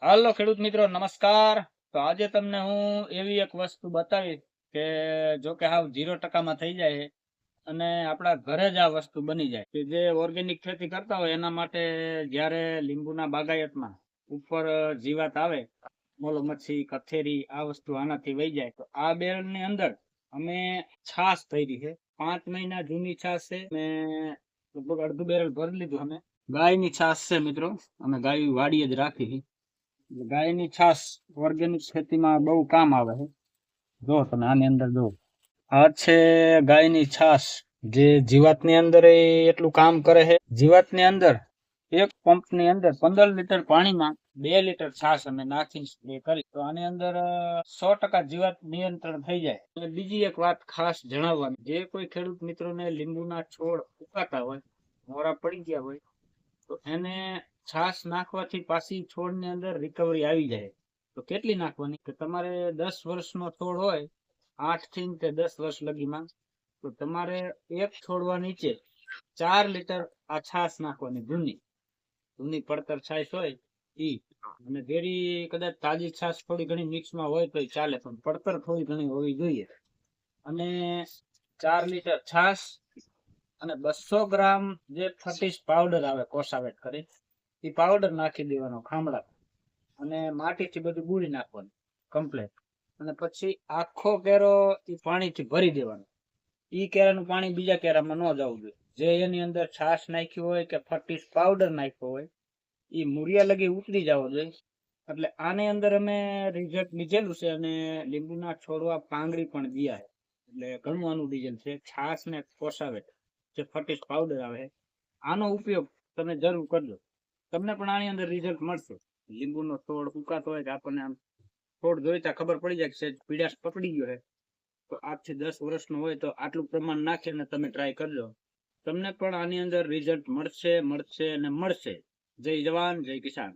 હાલો ખેડૂત મિત્રો, નમસ્કાર. તો આજે તમને હું એવી એક વસ્તુ બતાવીશ કે જો કે હાવ 0% માં થઈ જાય છે અને આપણા ઘરે જ આ વસ્તુ બની જાય. કે જે ઓર્ગેનિક ખેતી કરતા હોય એના માટે જ્યારે લીંબુના બાગાયતમાં ઉપર જીવાત આવે, મોલો મચ્છી, કથેરી, આ વસ્તુ આનાથી વહી જાય. તો આ બેરલની અંદર અમે છાશ ભરી છે. 5 મહિના જૂની છાશ છે અને લગભગ અડધું બેરલ ભરી લીધું. અમે ગાયની છાશ છે મિત્રો, અમે ગાય વાડીએ જ રાખી છે. ગાયની છાશ ઓર્ગેનિક ખેતીમાં બહુ કામ આવે છે. જો તમે આની અંદર જો, આ છે ગાયની છાશ, જે જીવાતની અંદર એટલું કામ કરે છે. જીવાતની અંદર એક પંપની અંદર 15 લીટર પાણીમાં 2 લીટર છાશ અમે નાખીને સ્પ્રે કરી તો આની અંદર 100% જીવાત નિયંત્રણ થઈ જાય. અને બીજી એક વાત ખાસ જણાવવાની, જે કોઈ ખેડૂત મિત્રોને લીંબુના છોડ ઉકાતા હોય, મોરા પડી ગયા હોય, તો એને છાશ નાખવાથી પાછી છોડની અંદર રિકવરી આવી જાય. તો કેટલી નાખવાની? કે તમારે 10 વર્ષનો છોડ હોય, 8 થી 10 વર્ષ લગીમાં, તો તમારે એક છોડવા નીચે 4 લીટર આ છાશ નાખવાની. જૂની જૂની પડતર છાશ હોય ઈ. અને જેરી કદાચ તાજી છાશ થોડી ઘણી મિક્સમાં હોય તો ચાલે, પણ પડતર થોડી ઘણી હોવી જોઈએ. અને 4 લીટર છાશ અને 200 ગ્રામ જે ફટીસ પાવડર આવે કોસાવેટ કરી, એ પાવડર નાખી દેવાનો ખામડા, અને માટીથી બધું બુરી નાખવાનું કમ્પ્લેટ. અને પછી આખો કેરો એ પાણીથી ભરી દેવાનો. ઈ કેરાનું પાણી બીજા કેરામાં ન જવું જોઈએ. જે એની અંદર છાશ નાખી હોય કે ફટીસ પાવડર નાખ્યો હોય, એ મૂળિયા લગી ઉતરી જવો જોઈએ. એટલે આની અંદર અમે રિઝલ્ટ લીધેલું છે અને લીંબુના છોડવા પાંગડી પણ દિયા છે. એટલે ઘણું આનું રિઝલ્ટ છે. છાશ ને કોસાવેટ જે ફટીસ પાવડર આવે, આનો ઉપયોગ તમે જરૂર કરજો. તમને પણ આની અંદર રિઝલ્ટ મળશે. લીંબુનો છોડ ઉકાતો હોય કે આપણને આમ છોડ જોઈતા ખબર પડી જાય કે પીડાશ પકડી ગયો છે, તો 8 થી 10 વર્ષનો હોય તો આટલું પ્રમાણ નાખીને તમે ટ્રાય કરજો. તમને પણ આની અંદર રિઝલ્ટ મળશે મળશે અને મળશે. જય જવાન જય કિસાન.